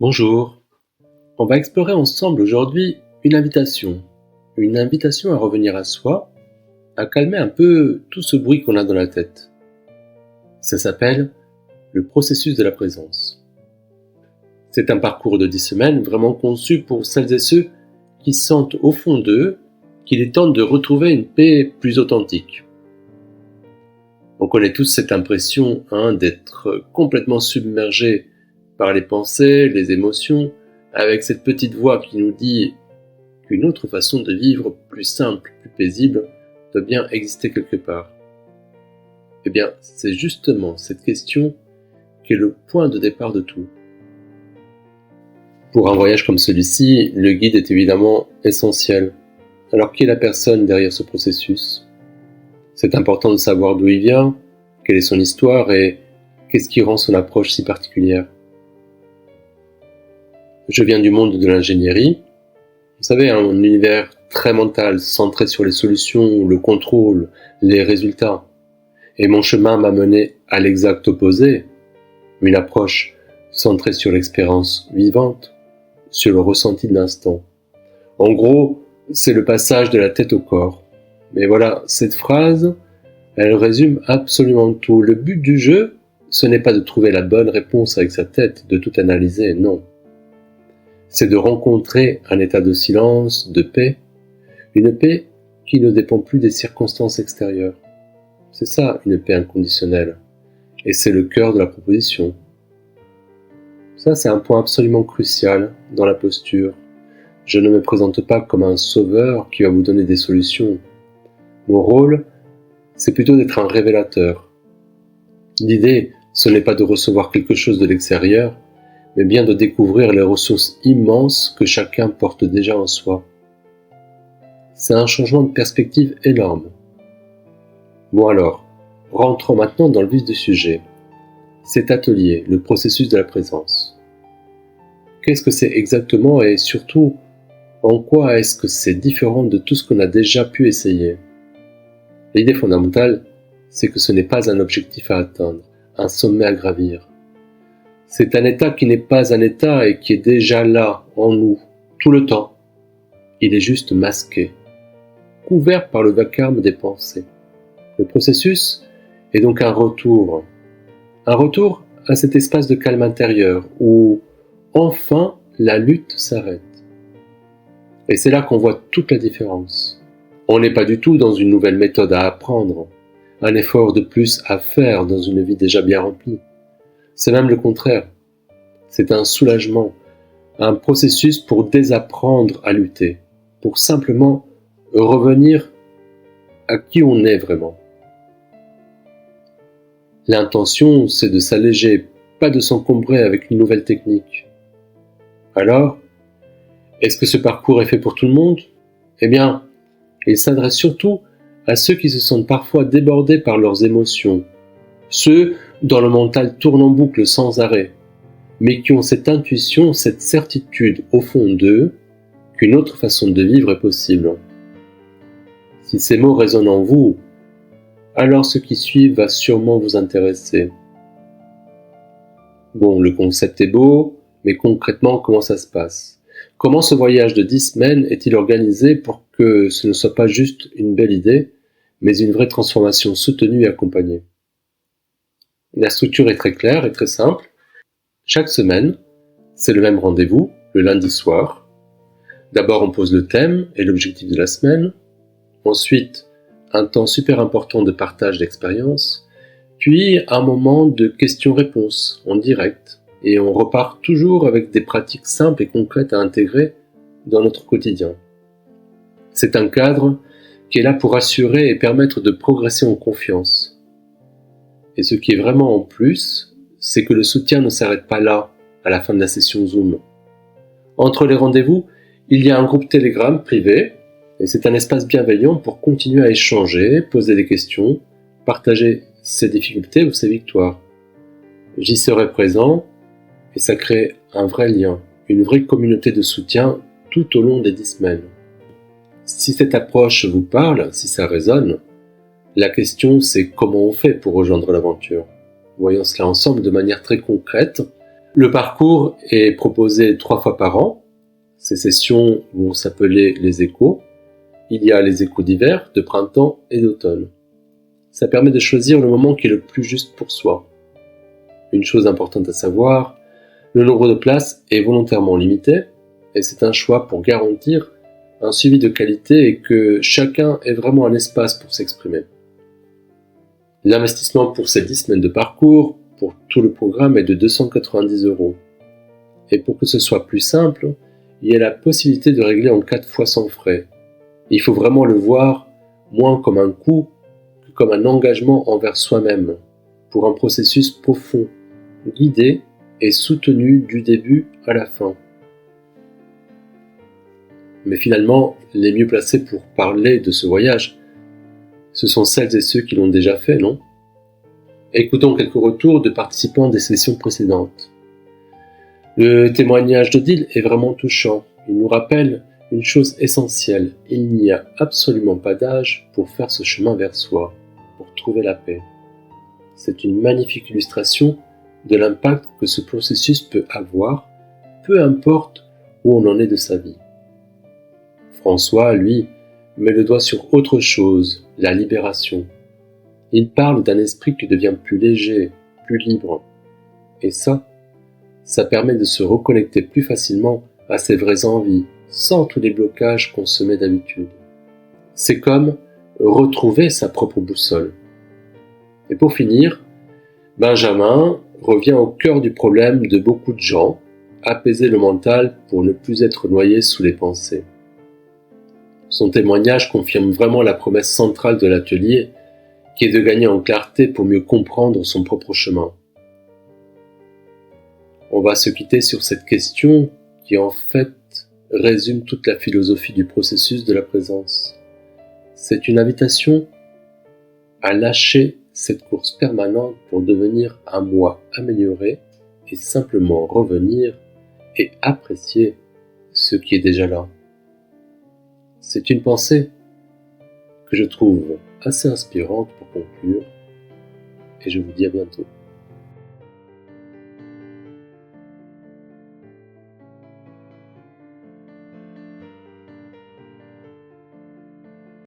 Bonjour, on va explorer ensemble aujourd'hui une invitation à revenir à soi, à calmer un peu tout ce bruit qu'on a dans la tête. Ça s'appelle le processus de la présence. C'est un parcours de 10 semaines vraiment conçu pour celles et ceux qui sentent au fond d'eux qu'il est temps de retrouver une paix plus authentique. On connaît tous cette impression d'être complètement submergé par les pensées, les émotions, avec cette petite voix qui nous dit qu'une autre façon de vivre, plus simple, plus paisible, doit bien exister quelque part. Eh bien, c'est justement cette question qui est le point de départ de tout. Pour un voyage comme celui-ci, le guide est évidemment essentiel. Alors, qui est la personne derrière ce processus ? C'est important de savoir d'où il vient, quelle est son histoire et qu'est-ce qui rend son approche si particulière. Je viens du monde de l'ingénierie. Vous savez, un univers très mental, centré sur les solutions, le contrôle, les résultats. Et mon chemin m'a mené à l'exact opposé, une approche centrée sur l'expérience vivante, sur le ressenti de l'instant. En gros, c'est le passage de la tête au corps. Mais voilà, cette phrase, elle résume absolument tout. Le but du jeu, ce n'est pas de trouver la bonne réponse avec sa tête, de tout analyser, non. C'est de rencontrer un état de silence, de paix, une paix qui ne dépend plus des circonstances extérieures. C'est ça, une paix inconditionnelle. Et c'est le cœur de la proposition. Ça, c'est un point absolument crucial dans la posture. Je ne me présente pas comme un sauveur qui va vous donner des solutions. Mon rôle, c'est plutôt d'être un révélateur. L'idée, ce n'est pas de recevoir quelque chose de l'extérieur, mais bien de découvrir les ressources immenses que chacun porte déjà en soi. C'est un changement de perspective énorme. Bon alors, rentrons maintenant dans le vif du sujet. Cet atelier, le processus de la présence. Qu'est-ce que c'est exactement et surtout, en quoi est-ce que c'est différent de tout ce qu'on a déjà pu essayer ? L'idée fondamentale, c'est que ce n'est pas un objectif à atteindre, un sommet à gravir. C'est un état qui n'est pas un état et qui est déjà là, en nous, tout le temps. Il est juste masqué, couvert par le vacarme des pensées. Le processus est donc un retour à cet espace de calme intérieur où, enfin, la lutte s'arrête. Et c'est là qu'on voit toute la différence. On n'est pas du tout dans une nouvelle méthode à apprendre, un effort de plus à faire dans une vie déjà bien remplie. C'est même le contraire. C'est un soulagement, un processus pour désapprendre à lutter, pour simplement revenir à qui on est vraiment. L'intention, c'est de s'alléger, pas de s'encombrer avec une nouvelle technique. Alors, est-ce que ce parcours est fait pour tout le monde ? Eh bien, il s'adresse surtout à ceux qui se sentent parfois débordés par leurs émotions, ceux dont le mental tourne en boucle sans arrêt, mais qui ont cette intuition, cette certitude au fond d'eux qu'une autre façon de vivre est possible. Si ces mots résonnent en vous, alors ce qui suit va sûrement vous intéresser. Bon, le concept est beau, mais concrètement, comment ça se passe ? Comment ce voyage de 10 semaines est-il organisé pour que ce ne soit pas juste une belle idée, mais une vraie transformation soutenue et accompagnée ? La structure est très claire et très simple. Chaque semaine, c'est le même rendez-vous, le lundi soir. D'abord, on pose le thème et l'objectif de la semaine. Ensuite, un temps super important de partage d'expériences. Puis, un moment de questions-réponses en direct. Et on repart toujours avec des pratiques simples et concrètes à intégrer dans notre quotidien. C'est un cadre qui est là pour assurer et permettre de progresser en confiance. Et ce qui est vraiment en plus, c'est que le soutien ne s'arrête pas là, à la fin de la session Zoom. Entre les rendez-vous, il y a un groupe Telegram privé, et c'est un espace bienveillant pour continuer à échanger, poser des questions, partager ses difficultés ou ses victoires. J'y serai présent, et ça crée un vrai lien, une vraie communauté de soutien tout au long des 10 semaines. Si cette approche vous parle, si ça résonne, la question c'est comment on fait pour rejoindre l'aventure. Voyons cela ensemble de manière très concrète, Le parcours est proposé 3 fois par an. Ces sessions vont s'appeler les échos. Il y a les échos d'hiver, de printemps et d'automne. Ça permet de choisir le moment qui est le plus juste pour soi. Une chose importante à savoir, le nombre de places est volontairement limité et c'est un choix pour garantir un suivi de qualité et que chacun ait vraiment un espace pour s'exprimer. L'investissement pour ces 10 semaines de parcours, pour tout le programme, est de 290 €. Et pour que ce soit plus simple, il y a la possibilité de régler en 4 fois sans frais. Il faut vraiment le voir moins comme un coût que comme un engagement envers soi-même, pour un processus profond, guidé et soutenu du début à la fin. Mais finalement, les mieux placés pour parler de ce voyage, ce sont celles et ceux qui l'ont déjà fait, non ? Écoutons quelques retours de participants des sessions précédentes. Le témoignage d'Odile est vraiment touchant. Il nous rappelle une chose essentielle. Il n'y a absolument pas d'âge pour faire ce chemin vers soi, pour trouver la paix. C'est une magnifique illustration de l'impact que ce processus peut avoir, peu importe où on en est de sa vie. François, lui, met le doigt sur autre chose, la libération. Il parle d'un esprit qui devient plus léger, plus libre. Et ça permet de se reconnecter plus facilement à ses vraies envies, sans tous les blocages qu'on se met d'habitude. C'est comme retrouver sa propre boussole. Et pour finir, Benjamin revient au cœur du problème de beaucoup de gens, apaiser le mental pour ne plus être noyé sous les pensées. Son témoignage confirme vraiment la promesse centrale de l'atelier, qui est de gagner en clarté pour mieux comprendre son propre chemin. On va se quitter sur cette question qui en fait résume toute la philosophie du processus de la présence. C'est une invitation à lâcher cette course permanente pour devenir un moi amélioré et simplement revenir et apprécier ce qui est déjà là. C'est une pensée que je trouve assez inspirante pour conclure et je vous dis à bientôt.